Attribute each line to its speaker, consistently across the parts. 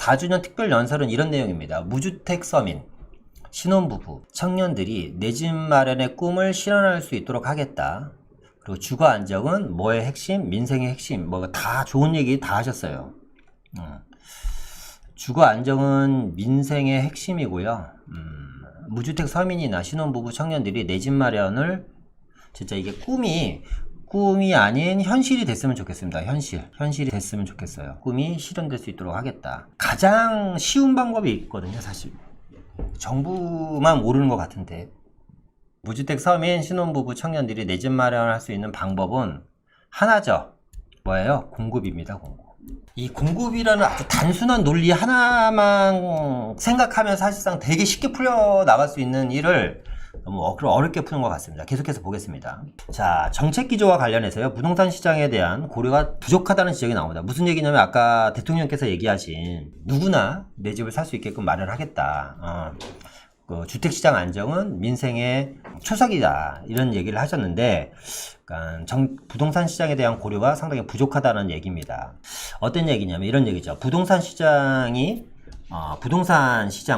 Speaker 1: 4주년 특별연설은 이런 내용입니다. 무주택 서민, 신혼부부, 청년들이 내 집 마련의 꿈을 실현할 수 있도록 하겠다. 그리고 주거 안정은 뭐의 핵심? 민생의 핵심. 뭐 다 좋은 얘기 다 하셨어요. 주거 안정은 민생의 핵심이고요. 무주택 서민이나 신혼부부 청년들이 내 집 마련을 진짜 이게 꿈이 아닌 현실이 됐으면 좋겠습니다. 현실이 됐으면 좋겠어요. 꿈이 실현될 수 있도록 하겠다. 가장 쉬운 방법이 있거든요, 사실. 정부만 모르는 것 같은데. 무주택 서민, 신혼부부 청년들이 내 집 마련을 할 수 있는 방법은 하나죠. 뭐예요? 공급입니다, 공급. 이 공급이라는 아주 단순한 논리 하나만 생각하면 사실상 되게 쉽게 풀려나갈 수 있는 일을 너무 어렵게 푸는 것 같습니다. 계속해서 보겠습니다. 자, 정책 기조와 관련해서요, 부동산 시장에 대한 고려가 부족하다는 지적이 나옵니다. 무슨 얘기냐면 아까 대통령께서 얘기하신 누구나 내 집을 살 수 있게끔 마련하겠다. 그 주택시장 안정은 민생의 초석이다. 이런 얘기를 하셨는데, 그러니까 부동산 시장에 대한 고려가 상당히 부족하다는 얘기입니다. 어떤 얘기냐면 이런 얘기죠. 부동산 시장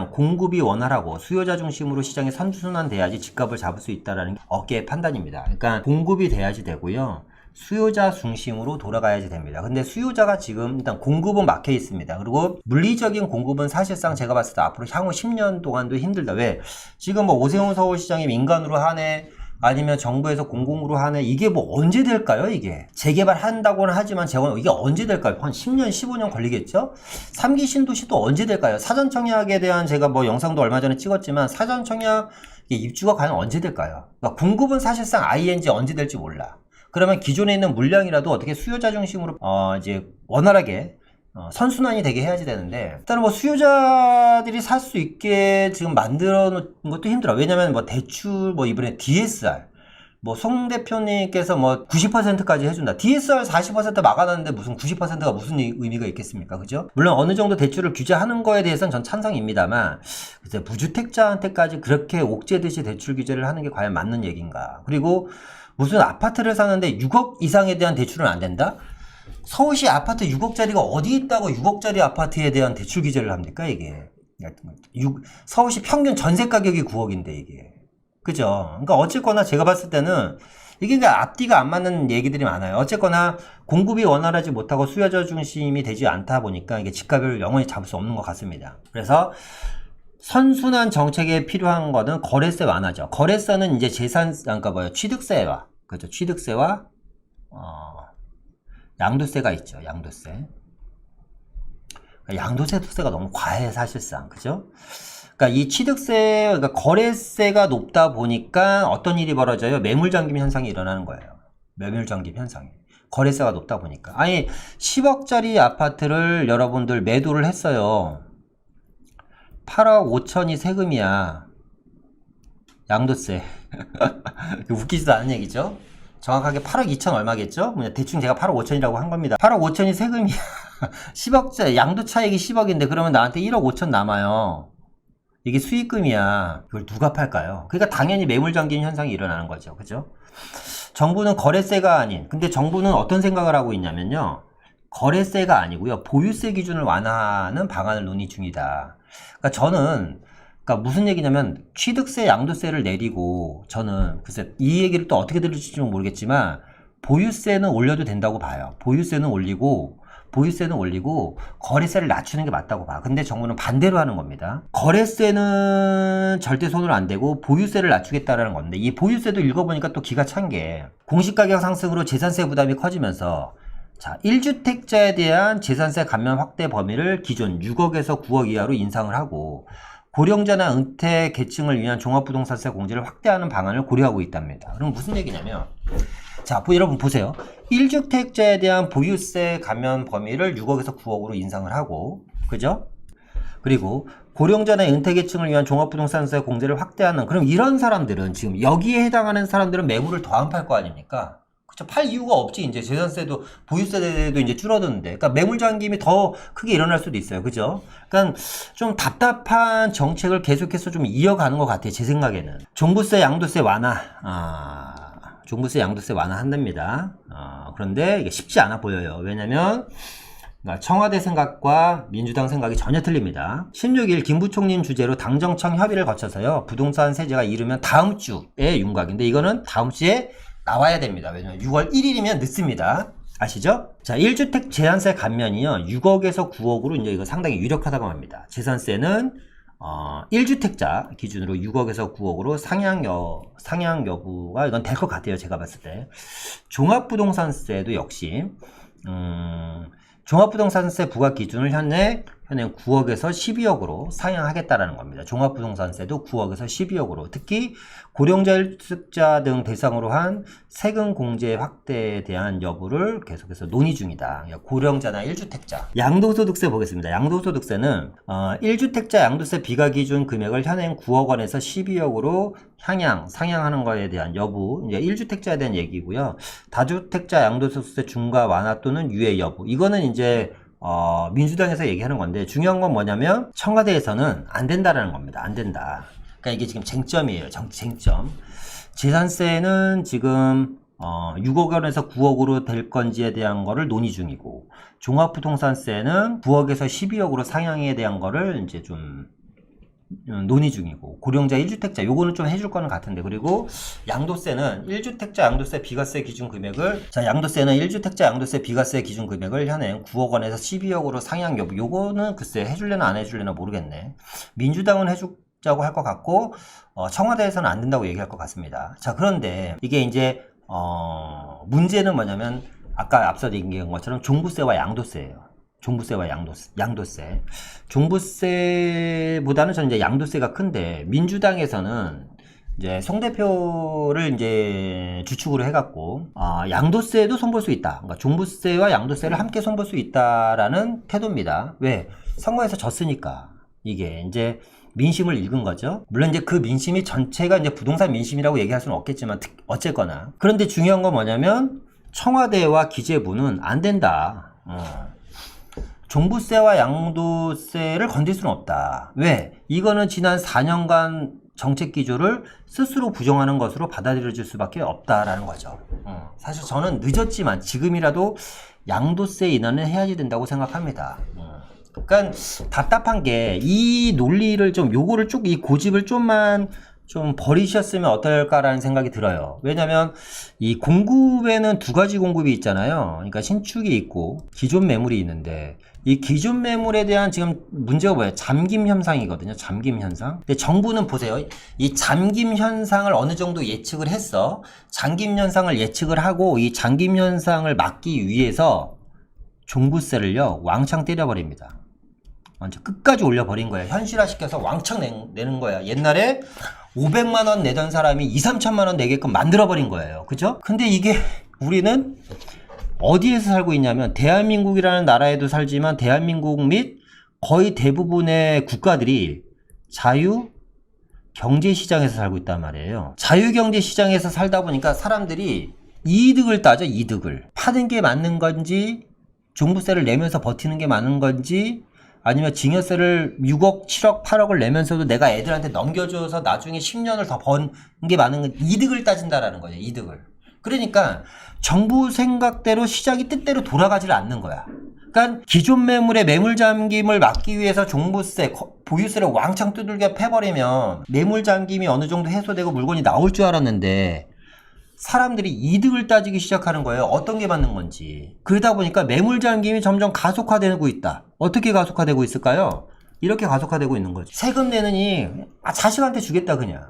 Speaker 1: 공급이 원활하고 수요자 중심으로 시장이 선순환돼야지 집값을 잡을 수 있다는 게 업계의 판단입니다. 그러니까 공급이 돼야지 되고요. 수요자 중심으로 돌아가야지 됩니다. 근데 수요자가 지금 일단 공급은 막혀 있습니다. 그리고 물리적인 공급은 사실상 제가 봤을 때 앞으로 향후 10년 동안도 힘들다. 왜? 지금 뭐 오세훈 서울시장이 민간으로 하네, 아니면 정부에서 공공으로 하네, 이게 뭐 언제 될까요? 이게 재개발한다고는 하지만 이게 언제 될까요? 한 10년 15년 걸리겠죠? 3기 신도시도 언제 될까요? 사전청약에 대한 제가 뭐 영상도 얼마 전에 찍었지만 사전청약 입주가 과연 언제 될까요? 그러니까 공급은 사실상 ING 언제 될지 몰라. 그러면 기존에 있는 물량이라도 어떻게 수요자 중심으로 이제 원활하게 선순환이 되게 해야지 되는데, 일단은 뭐 수요자들이 살 수 있게 지금 만들어 놓은 것도 힘들어. 왜냐면 뭐 대출, 뭐 이번에 DSR, 뭐 송 대표님께서 뭐 90%까지 해준다. DSR 40% 막아놨는데 무슨 90%가 무슨 의미가 있겠습니까? 그죠? 물론 어느 정도 대출을 규제하는 거에 대해서는 전 찬성입니다만, 글쎄 무주택자한테까지 그렇게 옥죄듯이 대출 규제를 하는 게 과연 맞는 얘기인가? 그리고 무슨 아파트를 사는데 6억 이상에 대한 대출은 안 된다? 서울시 아파트 6억짜리가 어디 있다고 6억짜리 아파트에 대한 대출 규제를 합니까, 이게? 서울시 평균 전세 가격이 9억인데, 이게. 그죠? 그러니까 어쨌거나 제가 봤을 때는 이게 그러니까 앞뒤가 안 맞는 얘기들이 많아요. 어쨌거나 공급이 원활하지 못하고 수요자 중심이 되지 않다 보니까 이게 집값을 영원히 잡을 수 없는 것 같습니다. 그래서 선순환 정책에 필요한 거는 거래세 완화죠. 거래세는 이제 그러니까 취득세와, 그죠? 취득세와, 양도세가 있죠. 양도세. 양도세 투세가 너무 과해, 사실상. 그죠? 그러니까 이 그러니까 거래세가 높다 보니까 어떤 일이 벌어져요? 매물잠김 현상이 일어나는 거예요. 매물잠김 현상이. 거래세가 높다 보니까. 아니, 10억짜리 아파트를 여러분들 매도를 했어요. 8억 5천이 세금이야. 양도세. 웃기지도 않은 얘기죠? 정확하게 8억 2천 얼마겠죠? 대충 제가 8억 5천이라고 한 겁니다. 8억 5천이 세금이야. 10억짜리, 양도 차익이 10억인데 그러면 나한테 1억 5천 남아요. 이게 수익금이야. 이걸 누가 팔까요? 그러니까 당연히 매물잠김 현상이 일어나는 거죠. 그죠? 정부는 거래세가 아닌, 근데 정부는 어떤 생각을 하고 있냐면요. 거래세가 아니고요. 보유세 기준을 완화하는 방안을 논의 중이다. 그러니까 저는 무슨 얘기냐면 취득세, 양도세를 내리고 저는 글쎄 이 얘기를 또 어떻게 들을지 모르겠지만 보유세는 올려도 된다고 봐요. 보유세는 올리고 거래세를 낮추는 게 맞다고 봐. 근데 정부는 반대로 하는 겁니다. 거래세는 절대 손을 안 대고 보유세를 낮추겠다라는 건데, 이 보유세도 읽어보니까 또 기가 찬 게 공시가격 상승으로 재산세 부담이 커지면서, 자, 1주택자에 대한 재산세 감면 확대 범위를 기존 6억에서 9억 이하로 인상을 하고 고령자나 은퇴 계층을 위한 종합부동산세 공제를 확대하는 방안을 고려하고 있답니다. 그럼 무슨 얘기냐면, 자, 여러분 보세요. 1주택자에 대한 보유세 감면 범위를 6억에서 9억으로 인상을 하고, 그죠? 그리고 고령자나 은퇴 계층을 위한 종합부동산세 공제를 확대하는, 그럼 이런 사람들은 지금 여기에 해당하는 사람들은 매물을 더 안 팔 거 아닙니까? 그쵸? 팔 이유가 없지. 이제 재산세도, 보유세도 이제 줄어드는데. 그러니까 매물잠김이 더 크게 일어날 수도 있어요. 그죠? 그러니까 좀 답답한 정책을 계속해서 좀 이어가는 것 같아요. 제 생각에는. 종부세, 양도세 완화. 종부세, 양도세 완화한답니다. 그런데 이게 쉽지 않아 보여요. 왜냐면 그러니까 청와대 생각과 민주당 생각이 전혀 틀립니다. 16일 김부총리 주재로 당정청 협의를 거쳐서요. 부동산 세제가 이르면 다음 주에 윤곽인데 이거는 다음 주에 나와야 됩니다. 왜냐면 6월 1일이면 늦습니다. 아시죠? 자, 1주택 제한세 감면이요. 6억에서 9억으로 이제 이거 상당히 유력하다고 합니다. 재산세는 1주택자 기준으로 6억에서 9억으로 상향 여부가 이건 될 것 같아요. 제가 봤을 때. 종합부동산세도 역시 종합부동산세 부과 기준을 현행 9억에서 12억으로 상향하겠다라는 겁니다. 종합부동산세도 9억에서 12억으로 특히 고령자 1주택자 등 대상으로 한 세금 공제 확대에 대한 여부를 계속해서 논의 중이다. 고령자나 1주택자. 양도소득세 보겠습니다. 양도소득세는 1주택자 양도세 비과 기준 금액을 현행 9억 원에서 12억으로 상향하는 거에 대한 여부, 이제 1주택자에 대한 얘기고요. 다주택자 양도소득세 중과 완화 또는 유예 여부. 이거는 이제 민주당에서 얘기하는 건데 중요한 건 뭐냐면 청와대에서는 안 된다라는 겁니다. 안 된다. 그러니까 이게 지금 쟁점이에요. 쟁점. 재산세는 지금 6억 원에서 9억으로 될 건지에 대한 거를 논의 중이고 종합부동산세는 9억에서 12억으로 상향에 대한 거를 이제 좀 논의 중이고 고령자 1주택자 요거는 좀 해줄 거는 같은데 그리고 양도세는 1주택자 양도세 비과세 기준 금액을 양도세는 1주택자 양도세 비과세 기준 금액을 현행 9억 원에서 12억으로 상향 여부 요거는 글쎄 해줄래나 안 해줄래나 모르겠네. 민주당은 해주자고 할 것 같고 청와대에서는 안 된다고 얘기할 것 같습니다. 자, 그런데 이게 이제 문제는 뭐냐면 아까 앞서 얘기한 것처럼 종부세와 양도세예요. 종부세와 양도세. 종부세보다는 저는 이제 양도세가 큰데, 민주당에서는 이제 송 대표를 이제 주축으로 해갖고, 양도세도 손볼 수 있다. 그러니까 종부세와 양도세를 함께 손볼 수 있다라는 태도입니다. 왜? 선거에서 졌으니까. 이게 이제 민심을 읽은 거죠. 물론 이제 그 민심이 전체가 이제 부동산 민심이라고 얘기할 수는 없겠지만, 어쨌거나. 그런데 중요한 건 뭐냐면, 청와대와 기재부는 안 된다. 종부세와 양도세를 건들 수는 없다. 왜? 이거는 지난 4년간 정책 기조를 스스로 부정하는 것으로 받아들여질 수밖에 없다라는 거죠. 사실 저는 늦었지만 지금이라도 양도세 인하는 해야지 된다고 생각합니다. 그러니까 답답한 게 이 논리를 좀 요거를 쭉 이 고집을 좀만 좀 버리셨으면 어떨까라는 생각이 들어요. 왜냐면 이 공급에는 두 가지 공급이 있잖아요. 그러니까 신축이 있고 기존 매물이 있는데 이 기존 매물에 대한 지금 문제가 뭐예요? 잠김 현상이거든요. 잠김 현상. 근데 정부는 보세요. 이 잠김 현상을 어느 정도 예측을 했어. 잠김 현상을 예측을 하고 이 잠김 현상을 막기 위해서 종부세를요. 왕창 때려버립니다. 완전 끝까지 올려버린 거예요. 현실화시켜서 왕창 내는 거야. 옛날에 500만원 내던 사람이 2, 3천만원 내게끔 만들어버린 거예요. 그죠? 근데 이게 우리는 어디에서 살고 있냐면 대한민국이라는 나라에도 살지만 대한민국 및 거의 대부분의 국가들이 자유 경제시장에서 살고 있단 말이에요. 자유경제시장에서 살다 보니까 사람들이 이득을 따져. 이득을 파는 게 맞는 건지 종부세를 내면서 버티는 게 맞는 건지 아니면 증여세를 6억, 7억, 8억을 내면서도 내가 애들한테 넘겨줘서 나중에 10년을 더 번 게 많은 건 이득을 따진다라는 거죠. 이득을. 그러니까 정부 생각대로 시장이 뜻대로 돌아가지를 않는 거야. 그러니까 기존 매물의 매물 잠김을 막기 위해서 종부세, 보유세를 왕창 두들겨 패버리면 매물 잠김이 어느 정도 해소되고 물건이 나올 줄 알았는데 사람들이 이득을 따지기 시작하는 거예요. 어떤 게 맞는 건지. 그러다 보니까 매물 잠김이 점점 가속화되고 있다. 어떻게 가속화되고 있을까요? 이렇게 가속화되고 있는 거죠. 세금 내느니 자식한테 주겠다 그냥.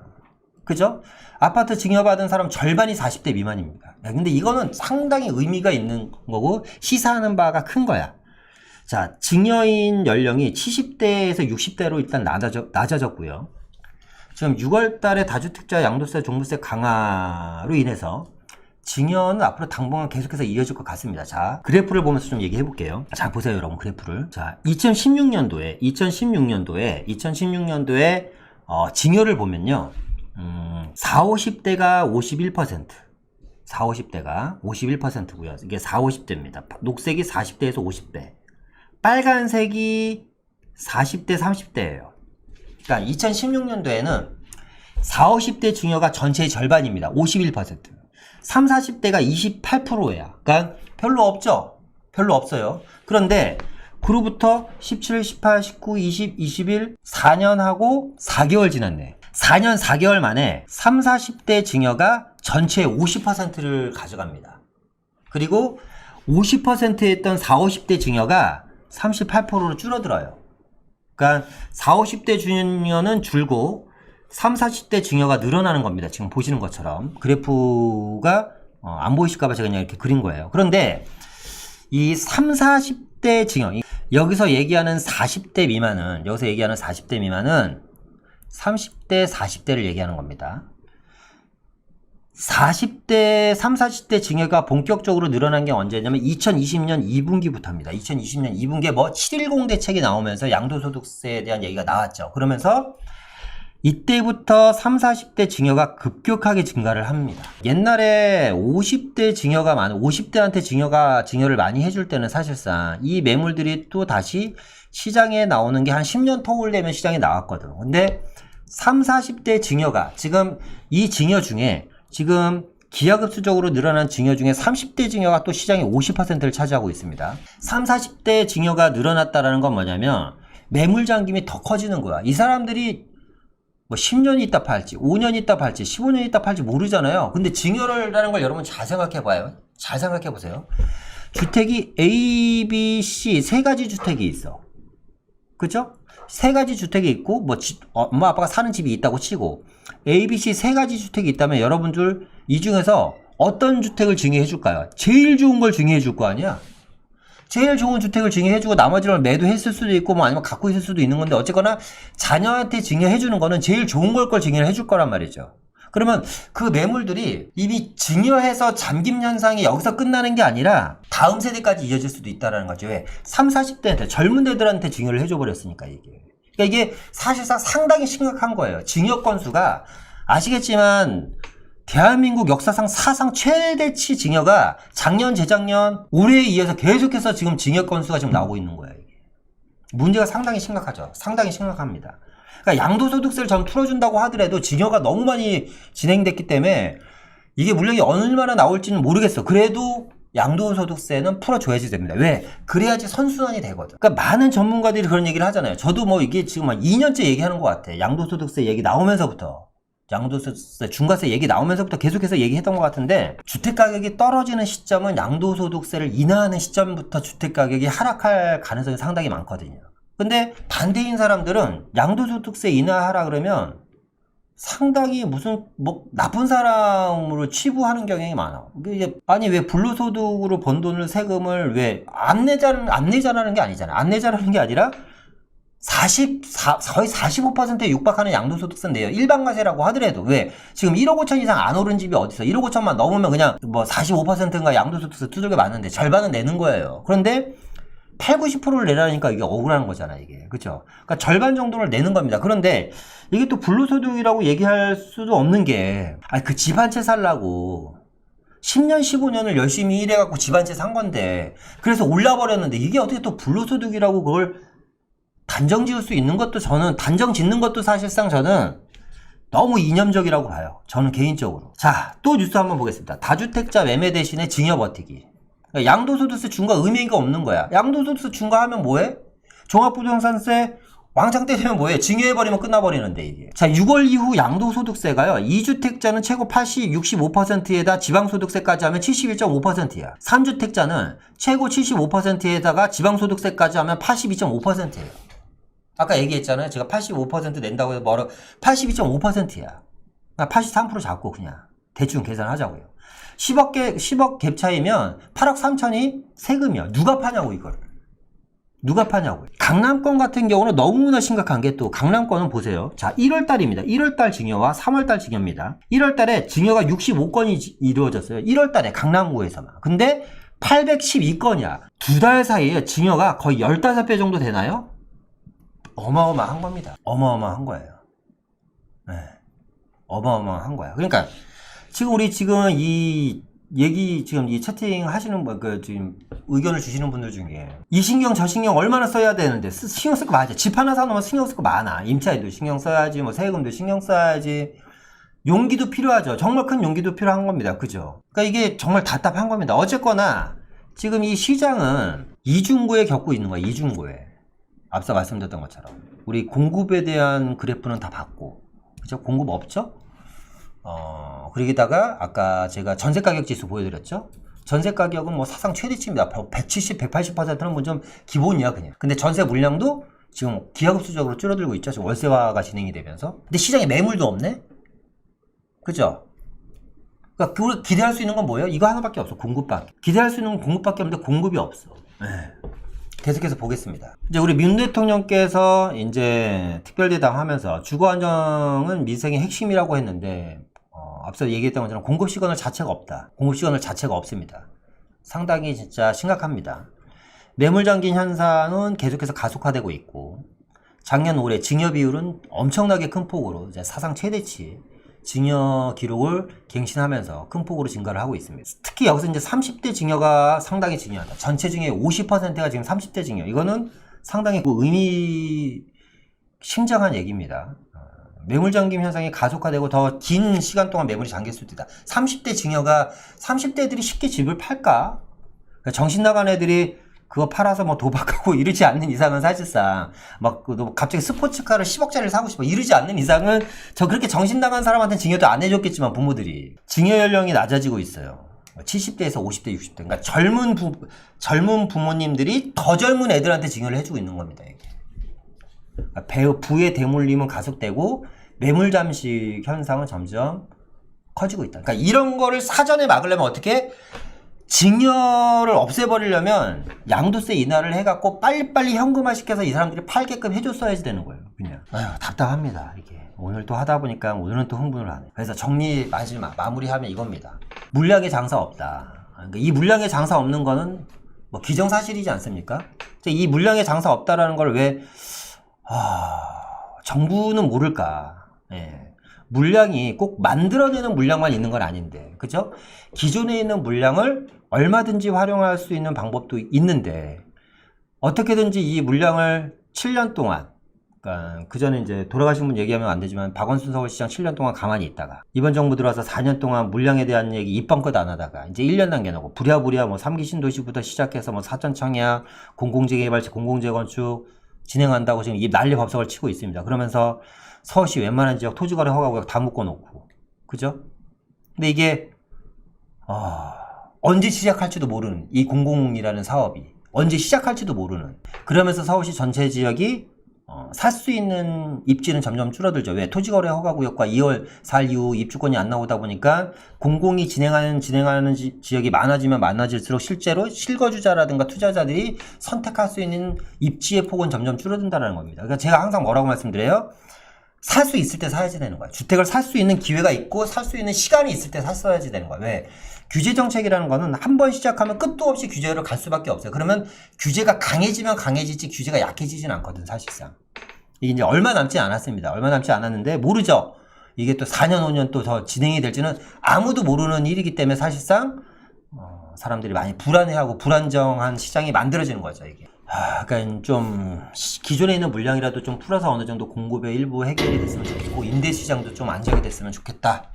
Speaker 1: 그죠? 아파트 증여받은 사람 절반이 40대 미만입니다. 근데 이거는 상당히 의미가 있는 거고 시사하는 바가 큰 거야. 자, 증여인 연령이 70대에서 60대로 일단 낮아졌고요. 지금 6월 달에 다주택자 양도세, 종부세 강화로 인해서 증여는 앞으로 당분간 계속해서 이어질 것 같습니다. 자, 그래프를 보면서 좀 얘기해 볼게요. 자, 보세요, 여러분, 그래프를. 자, 2016년도에 증여를 보면요. 40, 50대가 51%. 40, 50대가 51%고요. 이게 40, 50대입니다. 녹색이 40대에서 50대. 빨간색이 40대, 30대예요. 그러니까 2016년도에는 40, 50대 증여가 전체의 절반입니다. 51%. 30, 40대가 28%예요. 그러니까 별로 없죠. 별로 없어요. 그런데 그로부터 17, 18, 19, 20, 21 4년하고 4개월 지났네. 4년 4개월 만에 3, 40대 증여가 전체의 50%를 가져갑니다. 그리고 50%였던 4, 50대 증여가 38%로 줄어들어요. 그러니까 4, 50대 증여는 줄고 3, 40대 증여가 늘어나는 겁니다. 지금 보시는 것처럼. 그래프가 안 보이실까봐 제가 그냥 이렇게 그린 거예요. 그런데 이 3, 40대 증여, 여기서 얘기하는 40대 미만은, 여기서 얘기하는 40대 미만은 30대, 40대를 얘기하는 겁니다. 40대, 3, 40대 증여가 본격적으로 늘어난 게 언제냐면 2020년 2분기부터입니다. 2020년 2분기에 뭐 710 대책이 나오면서 양도소득세에 대한 얘기가 나왔죠. 그러면서 이때부터 3, 40대 증여가 급격하게 증가를 합니다. 옛날에 50대 증여가 50대한테 증여를 많이 해줄 때는 사실상 이 매물들이 또 다시 시장에 나오는 게 한 10년 터울 되면 시장에 나왔거든. 근데 3, 40대 증여가 지금 이 증여 중에 지금 기하급수적으로 늘어난 증여 중에 30대 증여가 또 시장의 50%를 차지하고 있습니다. 3, 40대 증여가 늘어났다라는 건 뭐냐면 매물 잠김이 더 커지는 거야. 이 사람들이 뭐 10년 있다 팔지, 5년 있다 팔지, 15년 있다 팔지 모르잖아요. 근데 증여라는 걸 여러분 잘 생각해 봐요. 잘 생각해 보세요. 주택이 A, B, C 세 가지 주택이 있어. 그죠? 세 가지 주택이 있고, 엄마 아빠가 사는 집이 있다고 치고, A, B, C 세 가지 주택이 있다면 여러분들 이 중에서 어떤 주택을 증여해 줄까요? 제일 좋은 걸 증여해 줄 거 아니야? 제일 좋은 주택을 증여해주고 나머지를 매도했을 수도 있고 뭐 아니면 갖고 있을 수도 있는 건데 어쨌거나 자녀한테 증여해주는 거는 제일 좋은 걸 증여를 해줄 거란 말이죠. 그러면 그 매물들이 이미 증여해서 잠김 현상이 여기서 끝나는 게 아니라 다음 세대까지 이어질 수도 있다는 거죠. 왜? 3, 40대한테 젊은 애들한테 증여를 해줘 버렸으니까 이게. 그러니까 이게 사실상 상당히 심각한 거예요. 증여 건수가 아시겠지만 대한민국 역사상 사상 최대치 증여가 작년, 재작년, 올해에 이어서 계속해서 지금 증여 건수가 지금 나오고 있는 거예요. 이게. 문제가 상당히 심각하죠. 상당히 심각합니다. 그러니까 양도소득세를 전 풀어준다고 하더라도 증여가 너무 많이 진행됐기 때문에 이게 물량이 얼마나 나올지는 모르겠어. 그래도 양도소득세는 풀어줘야지 됩니다. 왜? 그래야지 선순환이 되거든. 그러니까 많은 전문가들이 그런 얘기를 하잖아요. 저도 뭐 이게 지금 한 2년째 얘기하는 것 같아. 양도소득세 얘기 나오면서부터. 양도소득세, 중과세 얘기 나오면서부터 계속해서 얘기했던 것 같은데 주택가격이 떨어지는 시점은 양도소득세를 인하하는 시점부터 주택가격이 하락할 가능성이 상당히 많거든요. 근데 반대인 사람들은 양도소득세 인하하라 그러면 상당히 무슨 뭐 나쁜 사람으로 치부하는 경향이 많아. 이게 아니 왜 불로소득으로 번 돈을 세금을 왜 안 내자라는 게 아니잖아. 안 내자라는 게 아니라 거의 45%에 육박하는 양도소득세인데요. 일반과세라고 하더라도 왜 지금 1억 5천 이상 안 오른 집이 어딨어? 1억 5천만 넘으면 그냥 뭐 45%인가 양도소득세 두들겨 맞는데 절반은 내는 거예요. 그런데 8, 90%를 내라니까 이게 억울한 거잖아, 이게. 그쵸? 그러니까 절반 정도를 내는 겁니다. 그런데 이게 또 불로소득이라고 얘기할 수도 없는 게, 그 집 한 채 살라고 10년, 15년을 열심히 일해갖고 집 한 채 산 건데, 그래서 올라버렸는데 이게 어떻게 또 불로소득이라고 그걸 단정 지을 수 있는 것도 단정 짓는 것도 사실상 저는 너무 이념적이라고 봐요. 저는 개인적으로. 자, 또 뉴스 한번 보겠습니다. 다주택자 매매 대신에 증여 버티기. 그러니까 양도소득세 중과 의미가 없는 거야. 양도소득세 중과하면 뭐해? 종합부동산세 왕창 때리면 뭐해? 증여해버리면 끝나버리는데 이게. 자, 6월 이후 양도소득세가요. 2주택자는 최고 65%에다 지방소득세까지 하면 71.5%야. 3주택자는 최고 75%에다가 지방소득세까지 하면 82.5%예요. 아까 얘기했잖아요. 제가 85% 낸다고 해서 82.5%야. 83% 잡고 그냥 대충 계산하자고요. 10억 갭 차이면 8억 3천이 세금이야. 누가 파냐고 이거를. 누가 파냐고요. 강남권 같은 경우는 너무나 심각한 게 또 강남권은 보세요. 자, 1월달입니다. 1월달 증여와 3월달 증여입니다. 1월달에 증여가 65건이 이루어졌어요. 1월달에 강남구에서만. 근데 812건이야. 두 달 사이에 증여가 거의 15배 정도 되나요? 어마어마한 겁니다. 어마어마한 거예요. 네. 어마어마한 거야. 그러니까 지금 이 채팅 하시는 지금 의견을 주시는 분들 중에 이 신경 저 신경 얼마나 써야 되는데 신경 쓸 거 많아. 집 하나 사놓으면 신경 쓸 거 많아. 임차인도 신경 써야지, 뭐 세금도 신경 써야지. 용기도 필요하죠. 정말 큰 용기도 필요한 겁니다. 그죠? 그러니까 이게 정말 답답한 겁니다. 어쨌거나 지금 이 시장은 이중고에 겪고 있는 거야. 이중고에. 앞서 말씀드렸던 것처럼 우리 공급에 대한 그래프는 다 봤고, 그죠? 공급 없죠? 그러기다가 아까 제가 전세 가격 지수 보여드렸죠? 전세 가격은 뭐 사상 최대치입니다. 170, 180%는 뭐 좀 기본이야, 그냥. 근데 전세 물량도 지금 기하급수적으로 줄어들고 있죠. 지금 월세화가 진행이 되면서. 근데 시장에 매물도 없네? 그죠? 그러니까 그 기대할 수 있는 건 뭐예요? 이거 하나밖에 없어. 공급밖에. 기대할 수 있는 건 공급밖에 없는데 공급이 없어. 네. 계속해서 보겠습니다. 이제 우리 문 대통령께서 이제 특별대담 하면서 주거 안정은 민생의 핵심이라고 했는데, 앞서 얘기했던 것처럼 공급 시그널 자체가 없다. 공급 시그널 자체가 없습니다. 상당히 진짜 심각합니다. 매물 잠긴 현상은 계속해서 가속화되고 있고, 작년 올해 증여 비율은 엄청나게 큰 폭으로 이제 사상 최대치 증여 기록을 갱신하면서 큰 폭으로 증가를 하고 있습니다. 특히 여기서 이제 30대 증여가 상당히 중요하다. 전체 증여의 50%가 지금 30대 증여. 이거는 상당히 의미심장한 얘기입니다. 매물 잠김 현상이 가속화되고 더 긴 시간 동안 매물이 잠길 수도 있다. 30대 증여가 30대들이 쉽게 집을 팔까? 그러니까 정신 나간 애들이 그거 팔아서 뭐 도박하고 이러지 않는 이상은 사실상 막 갑자기 스포츠카를 10억짜리를 사고 싶어 이러지 않는 이상은 저 그렇게 정신 나간 사람한테 증여도 안 해줬겠지만 부모들이 증여 연령이 낮아지고 있어요. 70대에서 50대, 60대. 그러니까 젊은 부모님들이 더 젊은 애들한테 증여를 해주고 있는 겁니다. 이게. 그러니까 부의 대물림은 가속되고 매물 잠식 현상은 점점 커지고 있다. 그러니까 이런 거를 사전에 막으려면 어떻게? 증여를 없애버리려면 양도세 인하를 해갖고 빨리빨리 현금화 시켜서 이 사람들이 팔게끔 해줬어야지 되는 거예요. 그냥. 아휴, 답답합니다. 이게. 오늘 또 하다 보니까 오늘은 또 흥분을 하네. 그래서 마무리하면 이겁니다. 물량의 장사 없다. 그러니까 이 물량의 장사 없는 거는 뭐 기정사실이지 않습니까? 이 물량의 장사 없다라는 걸 왜, 정부는 모를까. 예. 물량이 꼭 만들어내는 물량만 있는 건 아닌데, 그죠? 기존에 있는 물량을 얼마든지 활용할 수 있는 방법도 있는데, 어떻게든지 이 물량을 7년 동안, 그러니까 그 전에 이제 돌아가신 분 얘기하면 안 되지만 박원순 서울시장 7년 동안 가만히 있다가 이번 정부 들어와서 4년 동안 물량에 대한 얘기 입방껏 안 하다가 이제 1년 남겨놓고 부랴부랴 뭐 3기 신도시부터 시작해서 뭐 사전 청약, 공공재개발지, 공공재건축 진행한다고 지금 입 난리 법석을 치고 있습니다. 그러면서 서울시 웬만한 지역 토지거래 허가구역 다 묶어놓고, 그죠? 근데 이게 언제 시작할지도 모르는 이 공공이라는 사업이 언제 시작할지도 모르는, 그러면서 서울시 전체 지역이 살 수 있는 입지는 점점 줄어들죠. 왜? 토지거래 허가구역과 2월 4일 이후 입주권이 안 나오다 보니까 공공이 진행하는 지역이 많아지면 많아질수록 실제로 실거주자라든가 투자자들이 선택할 수 있는 입지의 폭은 점점 줄어든다는 겁니다. 그러니까 제가 항상 뭐라고 말씀드려요? 살 수 있을 때 사야지 되는 거야. 주택을 살 수 있는 기회가 있고 살 수 있는 시간이 있을 때 샀어야지 되는 거야. 왜? 규제 정책이라는 거는 한 번 시작하면 끝도 없이 규제를 갈 수밖에 없어요. 그러면 규제가 강해지면 강해지지 규제가 약해지진 않거든, 사실상. 이게 이제 얼마 남지 않았습니다. 얼마 남지 않았는데 모르죠. 이게 또 4년, 5년 또 더 진행이 될지는 아무도 모르는 일이기 때문에 사실상 사람들이 많이 불안해하고 불안정한 시장이 만들어지는 거죠, 이게. 그러니까 좀 기존에 있는 물량이라도 좀 풀어서 어느 정도 공급의 일부 해결이 됐으면 좋겠고 임대 시장도 좀 안정이 됐으면 좋겠다.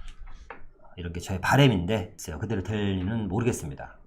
Speaker 1: 이런 게 저의 바람인데 그대로 될지는 모르겠습니다.